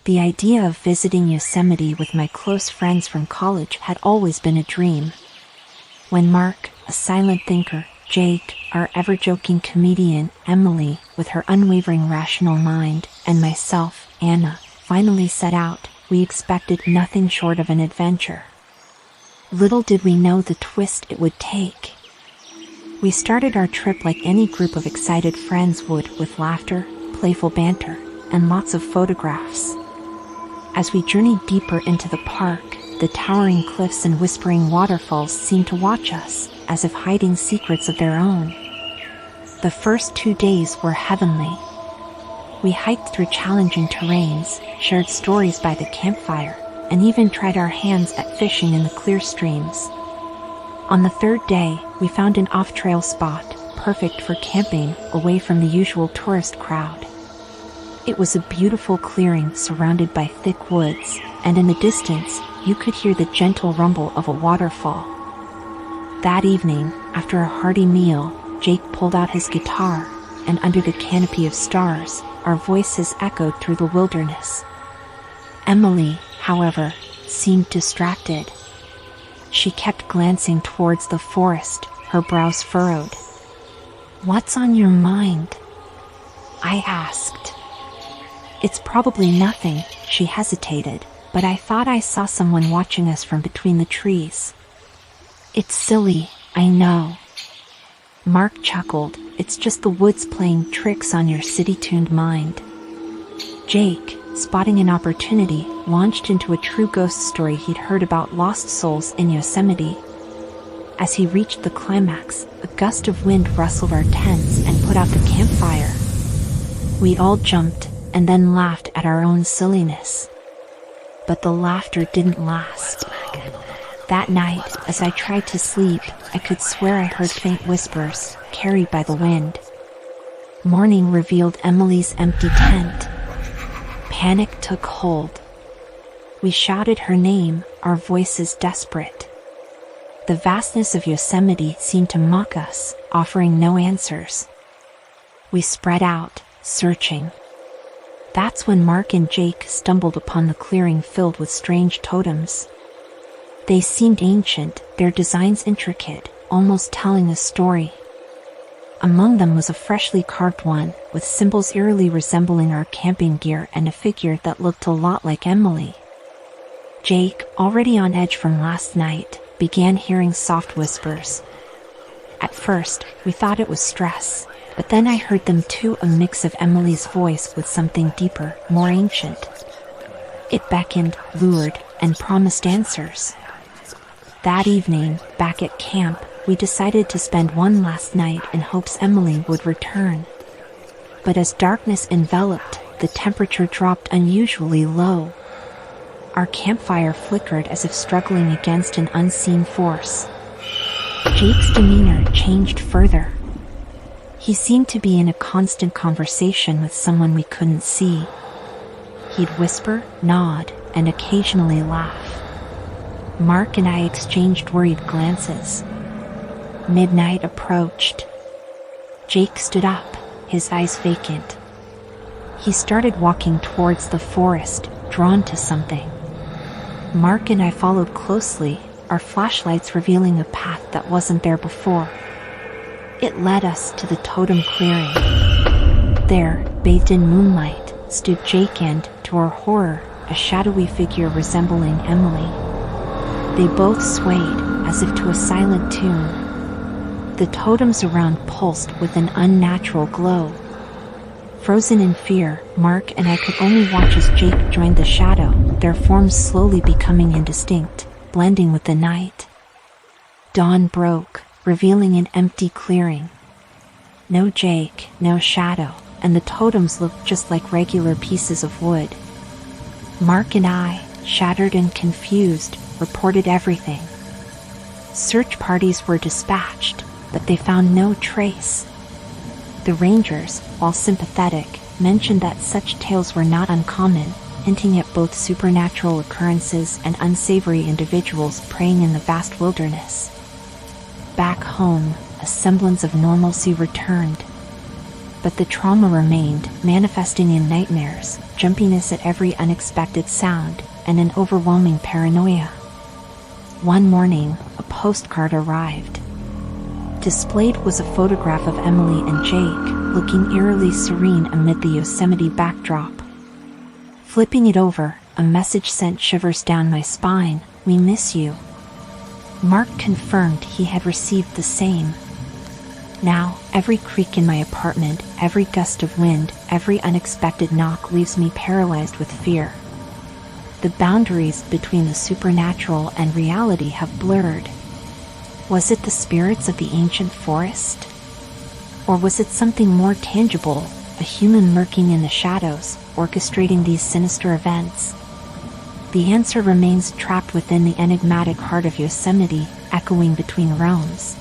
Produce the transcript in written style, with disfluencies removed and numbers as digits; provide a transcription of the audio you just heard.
The idea of visiting Yosemite with my close friends from college had always been a dream. When Mark, a silent thinker, Jake, our ever-joking comedian, Emily, with her unwavering rational mind, and myself, Anna, finally set out, we expected nothing short of an adventure. Little did we know the twist it would take. We started our trip like any group of excited friends would, with laughter, playful banter, and lots of photographs. As we journeyed deeper into the park, the towering cliffs and whispering waterfalls seemed to watch us, as if hiding secrets of their own. The first 2 days were heavenly. We hiked through challenging terrains, shared stories by the campfire, and even tried our hands at fishing in the clear streams. On the 3rd day, we found an off-trail spot, perfect for camping, away from the usual tourist crowd. It was a beautiful clearing surrounded by thick woods, and in the distance, you could hear the gentle rumble of a waterfall. That evening, after a hearty meal, Jake pulled out his guitar, and under the canopy of stars, our voices echoed through the wilderness. Emily, however, seemed distracted. She kept glancing towards the forest, her brows furrowed. "What's on your mind?" I asked. "It's probably nothing," she hesitated, "but I thought I saw someone watching us from between the trees." "It's silly, I know." Mark chuckled. "It's just the woods playing tricks on your city-tuned mind." Jake, spotting an opportunity, launched into a true ghost story he'd heard about lost souls in Yosemite. As he reached the climax, a gust of wind rustled our tents and put out the campfire. We all jumped, and then laughed at our own silliness. But the laughter didn't last. That night, as I tried to sleep, I could swear I heard faint whispers, carried by the wind. Morning revealed Emily's empty tent. Panic took hold. We shouted her name, our voices desperate. The vastness of Yosemite seemed to mock us, offering no answers. We spread out, searching. That's when Mark and Jake stumbled upon the clearing filled with strange totems. They seemed ancient, their designs intricate, almost telling a story. Among them was a freshly carved one, with symbols eerily resembling our camping gear and a figure that looked a lot like Emily. Jake, already on edge from last night, began hearing soft whispers. At first, we thought it was stress, but then I heard them too, a mix of Emily's voice with something deeper, more ancient. It beckoned, lured, and promised answers. That evening, back at camp, we decided to spend one last night in hopes Emily would return. But as darkness enveloped, the temperature dropped unusually low. Our campfire flickered as if struggling against an unseen force. Jake's demeanor changed further. He seemed to be in a constant conversation with someone we couldn't see. He'd whisper, nod, and occasionally laugh. Mark and I exchanged worried glances. Midnight approached. Jake stood up, his eyes vacant. He started walking towards the forest, drawn to something. Mark and I followed closely, our flashlights revealing a path that wasn't there before. It led us to the totem clearing. There, bathed in moonlight, stood Jake and, to our horror, a shadowy figure resembling Emily. They both swayed, as if to a silent tune. The totems around pulsed with an unnatural glow. Frozen in fear, Mark and I could only watch as Jake joined the shadow, their forms slowly becoming indistinct, blending with the night. Dawn broke, revealing an empty clearing. No Jake, no shadow, and the totems looked just like regular pieces of wood. Mark and I, shattered and confused, reported everything. Search parties were dispatched, but they found no trace. The rangers, while sympathetic, mentioned that such tales were not uncommon, hinting at both supernatural occurrences and unsavory individuals preying in the vast wilderness. Back home, a semblance of normalcy returned. but the trauma remained, manifesting in nightmares, jumpiness at every unexpected sound, and an overwhelming paranoia. One morning, a postcard arrived. Displayed was a photograph of Emily and Jake, looking eerily serene amid the Yosemite backdrop. Flipping it over, a message sent shivers down my spine. "We miss you." Mark confirmed he had received the same. Now, every creak in my apartment, every gust of wind, every unexpected knock leaves me paralyzed with fear. The boundaries between the supernatural and reality have blurred. Was it the spirits of the ancient forest? Or was it something more tangible, a human lurking in the shadows, orchestrating these sinister events? The answer remains trapped within the enigmatic heart of Yosemite, echoing between realms.